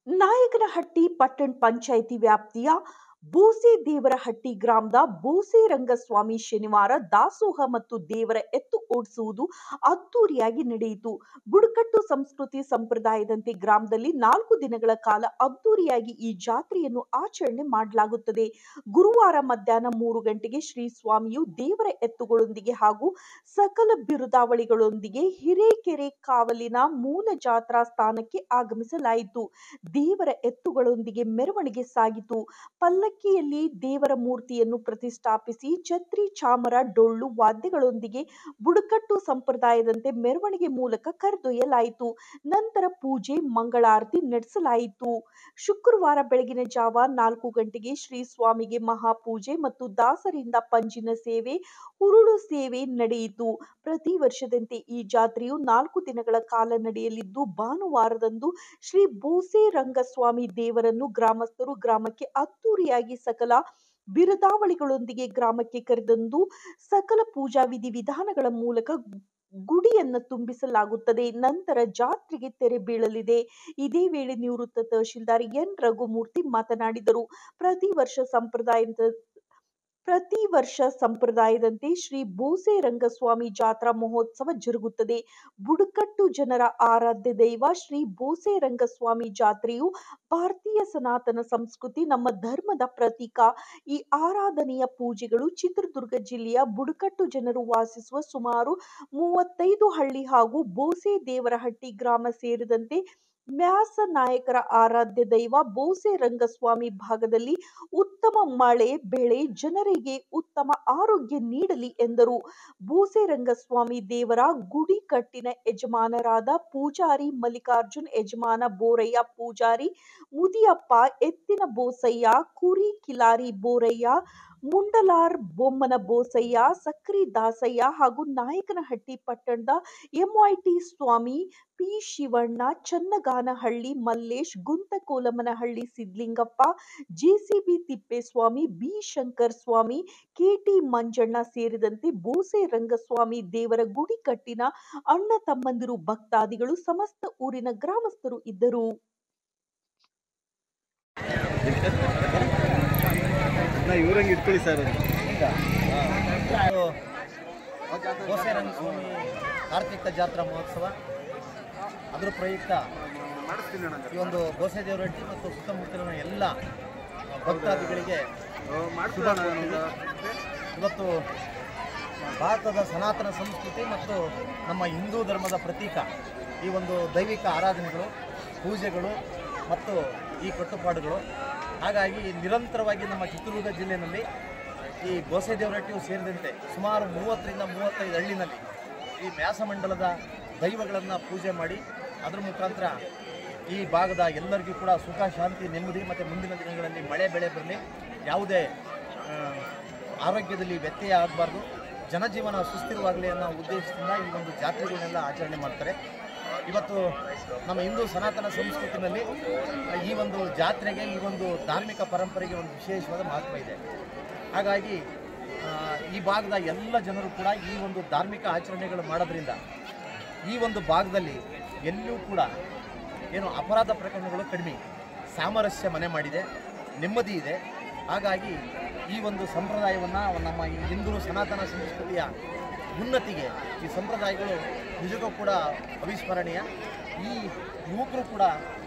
ನಾಯಕನಹಟ್ಟಿ ಪಟ್ಟಣ ಪಂಚಾಯಿತಿ ವ್ಯಾಪ್ತಿಯ ಬೋಸೆದೇವರಹಟ್ಟಿ ಗ್ರಾಮದ ಬೋಸೆರಂಗಸ್ವಾಮಿ ಶನಿವಾರ ದಾಸೋಹ ಮತ್ತು ದೇವರ ಎತ್ತು ಓಡಿಸುವುದು ಅದ್ದೂರಿಯಾಗಿ ನಡೆಯಿತು. ಬುಡಕಟ್ಟು ಸಂಸ್ಕೃತಿ ಸಂಪ್ರದಾಯದಂತೆ ಗ್ರಾಮದಲ್ಲಿ 4 ದಿನಗಳ ಕಾಲ ಅದ್ದೂರಿಯಾಗಿ ಈ ಜಾತ್ರೆಯನ್ನು ಆಚರಣೆ ಮಾಡಲಾಗುತ್ತದೆ. ಗುರುವಾರ ಮಧ್ಯಾಹ್ನ 3 ಗಂಟೆಗೆ ಶ್ರೀ ಸ್ವಾಮಿಯು ದೇವರ ಎತ್ತುಗಳೊಂದಿಗೆ ಹಾಗೂ ಸಕಲ ಬಿರುದಾವಳಿಗಳೊಂದಿಗೆ ಹಿರೇಕೆರೆ ಕಾವಲಿನ ಮೂಲ ಜಾತ್ರಾ ಸ್ಥಾನಕ್ಕೆ ಆಗಮಿಸಲಾಯಿತು. ದೇವರ ಎತ್ತುಗಳೊಂದಿಗೆ ಮೆರವಣಿಗೆ ಸಾಗಿತು. ಪಲ್ಲಕ್ಕಿಯಲ್ಲಿ ದೇವರ ಮೂರ್ತಿಯನ್ನು ಪ್ರತಿಷ್ಠಾಪಿಸಿ ಛತ್ರಿ, ಚಾಮರ, ಡೊಳ್ಳು ವಾದ್ಯಗಳೊಂದಿಗೆ ಬುಡಕಟ್ಟು ಸಂಪ್ರದಾಯದಂತೆ ಮೆರವಣಿಗೆ ಮೂಲಕ ಕರೆದೊಯ್ಯಲಾಯಿತು. ನಂತರ ಪೂಜೆ, ಮಂಗಳಾರತಿ ನಡೆಸಲಾಯಿತು. ಶುಕ್ರವಾರ ಬೆಳಗಿನ ಜಾವ 4 ಗಂಟೆಗೆ ಶ್ರೀ ಸ್ವಾಮಿಗೆ ಮಹಾಪೂಜೆ ಮತ್ತು ದಾಸರಿಂದ ಪಂಜಿನ ಸೇವೆ, ಹುರುಳು ಸೇವೆ ನಡೆಯಿತು. ಪ್ರತಿ ವರ್ಷದಂತೆ ಈ ಜಾತ್ರೆಯು 4 ದಿನಗಳ ಕಾಲ ನಡೆಯಲಿದ್ದು, ಭಾನುವಾರದಂದು ಶ್ರೀ ಬೋಸೆರಂಗಸ್ವಾಮಿ ದೇವರನ್ನು ಗ್ರಾಮಸ್ಥರು ಗ್ರಾಮಕ್ಕೆ ಅದ್ದೂರಿಯಾಗಿ ಸಕಲ ಬಿರುದಾವಳಿಗಳೊಂದಿಗೆ ಗ್ರಾಮಕ್ಕೆ ಕರೆತಂದು ಸಕಲ ಪೂಜಾ ವಿಧಿವಿಧಾನಗಳ ಮೂಲಕ ಗುಡಿಯನ್ನು ತುಂಬಿಸಲಾಗುತ್ತದೆ. ನಂತರ ಜಾತ್ರೆಗೆ ತೆರೆ ಬೀಳಲಿದೆ. ಇದೇ ವೇಳೆ ನಿವೃತ್ತ ತಹಶೀಲ್ದಾರ್ ಎನ್ ರಘುಮೂರ್ತಿ ಮಾತನಾಡಿದರು. ಪ್ರತಿ ವರ್ಷ ಸಂಪ್ರದಾಯದಂತೆ ಶ್ರೀ ಬೋಸೆರಂಗಸ್ವಾಮಿ ಜಾತ್ರಾ ಮಹೋತ್ಸವ ಜರುಗುತ್ತದೆ. ಬುಡಕಟ್ಟು ಜನರ ಆರಾಧ್ಯ ದೈವ ಶ್ರೀ ಬೋಸೆರಂಗಸ್ವಾಮಿ ಜಾತ್ರೆಯು ಭಾರತೀಯ ಸನಾತನ ಸಂಸ್ಕೃತಿ, ನಮ್ಮ ಧರ್ಮದ ಪ್ರತೀಕ. ಈ ಆರಾಧನೆಯ ಪೂಜೆಗಳು ಚಿತ್ರದುರ್ಗ ಜಿಲ್ಲೆಯ ಬುಡಕಟ್ಟು ಜನರು ವಾಸಿಸುವ ಸುಮಾರು 35 ಹಳ್ಳಿ ಹಾಗೂ ಬೋಸೆದೇವರಹಟ್ಟಿ ಗ್ರಾಮ ಸೇರಿದಂತೆ ಮ್ಯಾಸನಾಯಕರ ಆರಾಧ್ಯ ದೈವ ಬೋಸೆರಂಗಸ್ವಾಮಿ ಭಾಗದಲ್ಲಿ ಉತ್ತಮ ಮಳೆ, ಬೆಳೆ, ಜನರಿಗೆ ಉತ್ತಮ ಆರೋಗ್ಯ ನೀಡಲಿ ಎಂದರು. ಬೋಸೆರಂಗಸ್ವಾಮಿ ದೇವರ ಗುಡಿ ಕಟ್ಟಿನ ಯಜಮಾನರಾದ ಪೂಜಾರಿ ಮಲ್ಲಿಕಾರ್ಜುನ್, ಯಜಮಾನ ಬೋರಯ್ಯ, ಪೂಜಾರಿ ಮುದಿಯಪ್ಪ, ಎತ್ತಿನ ಬೋಸಯ್ಯ, ಕುರಿ ಕಿಲಾರಿ ಬೋರಯ್ಯ, ಮುಂಡಲಾರ್ ಬೊಮ್ಮನ ಬೋಸಯ್ಯ, ಸಕ್ರಿ ದಾಸಯ್ಯ ಹಾಗೂ ನಾಯಕನಹಟ್ಟಿ ಪಟ್ಟಣದ MYT Swamy, P Shivanna, Channaganahalli Mallesh, Gunthakolamanahalli Sidlingappa, JCB Thippeswamy, B Shankar Swamy, KT Manjanna ಸೇರಿದಂತೆ ಬೋಸೆರಂಗಸ್ವಾಮಿ ದೇವರ ಗುಡಿ ಕಟ್ಟಿನ ಅಣ್ಣ ತಮ್ಮಂದಿರು, ಭಕ್ತಾದಿಗಳು, ಸಮಸ್ತ ಊರಿನ ಗ್ರಾಮಸ್ಥರು ಇದ್ದರು. ಬೋಸೆರಂಗಸ್ವಾಮಿ ಕಾರ್ತಿಕ ಜಾತ್ರಾ ಮಹೋತ್ಸವ ಅದರ ಪ್ರಯುಕ್ತ ಈ ಒಂದು ಬೋಸೆದೇವರಹಟ್ಟಿ ಮತ್ತು ಸುತ್ತಮುತ್ತಲಿನ ಎಲ್ಲ ಭಕ್ತಾದಿಗಳಿಗೆ ಇವತ್ತು ಭಾರತದ ಸನಾತನ ಸಂಸ್ಕೃತಿ ಮತ್ತು ನಮ್ಮ ಹಿಂದೂ ಧರ್ಮದ ಪ್ರತೀಕ ಈ ಒಂದು ದೈವಿಕ ಆರಾಧನೆಗಳು, ಪೂಜೆಗಳು ಮತ್ತು ಈ ಕಟ್ಟುಪಾಡುಗಳು. ಹಾಗಾಗಿ ನಿರಂತರವಾಗಿ ನಮ್ಮ ಚಿತ್ರದುರ್ಗ ಜಿಲ್ಲೆಯಲ್ಲಿ ಈ ಬೋಸೆದೇವರಹಟ್ಟಿಯು ಸೇರಿದಂತೆ ಸುಮಾರು 30ರಿಂದ 35 ಹಳ್ಳಿನಲ್ಲಿ ಈ ಮ್ಯಾಸಮಂಡಲದ ದೈವಗಳನ್ನು ಪೂಜೆ ಮಾಡಿ ಅದರ ಮುಖಾಂತರ ಈ ಭಾಗದ ಎಲ್ಲರಿಗೂ ಕೂಡ ಸುಖ, ಶಾಂತಿ, ನೆಮ್ಮದಿ ಮತ್ತು ಮುಂದಿನ ದಿನಗಳಲ್ಲಿ ಮಳೆ ಬೆಳೆ ಬರಲಿ, ಯಾವುದೇ ಆರೋಗ್ಯದಲ್ಲಿ ವ್ಯತ್ಯಯ ಆಗಬಾರ್ದು, ಜನಜೀವನ ಸುಸ್ಥಿರವಾಗಲಿ ಅನ್ನೋ ಉದ್ದೇಶದಿಂದ ಈ ಒಂದು ಜಾತ್ರೆಗಳನ್ನೆಲ್ಲ ಆಚರಣೆ ಮಾಡ್ತಾರೆ. ಇವತ್ತು ನಮ್ಮ ಹಿಂದೂ ಸನಾತನ ಸಂಸ್ಕೃತಿನಲ್ಲಿ ಈ ಒಂದು ಜಾತ್ರೆಗೆ, ಈ ಒಂದು ಧಾರ್ಮಿಕ ಪರಂಪರೆಗೆ ಒಂದು ವಿಶೇಷವಾದ ಮಹತ್ವ ಇದೆ. ಹಾಗಾಗಿ ಈ ಭಾಗದ ಎಲ್ಲ ಜನರು ಕೂಡ ಈ ಒಂದು ಧಾರ್ಮಿಕ ಆಚರಣೆಗಳು ಮಾಡೋದ್ರಿಂದ ಈ ಒಂದು ಭಾಗದಲ್ಲಿ ಎಲ್ಲೂ ಕೂಡ ಏನು ಅಪರಾಧ ಪ್ರಕರಣಗಳು ಕಡಿಮೆ, ಸಾಮರಸ್ಯ ಮನೆ ಮಾಡಿದೆ, ನೆಮ್ಮದಿ ಇದೆ. ಹಾಗಾಗಿ ಈ ಒಂದು ಸಂಪ್ರದಾಯವನ್ನು ನಮ್ಮ ಈ ಹಿಂದೂ ಸನಾತನ ಸಂಸ್ಕೃತಿಯ ಉನ್ನತಿಗೆ ಈ ಸಂಪ್ರದಾಯಗಳು ನಿಜಕ್ಕೂ ಕೂಡ ಅವಿಸ್ಮರಣೀಯ. ಈ ಯುವಕರು ಕೂಡ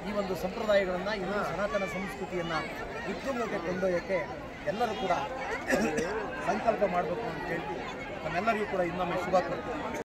ಈ ಒಂದು ಸಂಪ್ರದಾಯಗಳನ್ನು, ಹಿಂದೂ ಸನಾತನ ಸಂಸ್ಕೃತಿಯನ್ನು ಉತ್ತುಂಗಕ್ಕೆ ಕೊಂಡೊಯ್ಯೋಕ್ಕೆ ಎಲ್ಲರೂ ಕೂಡ ಸಂಕಲ್ಪ ಮಾಡಬೇಕು ಅಂತ ಹೇಳಿ ನಮ್ಮೆಲ್ಲರಿಗೂ ಕೂಡ ಇನ್ನೊಮ್ಮೆ ಶುಭ ಕೋರ್ತೀನಿ.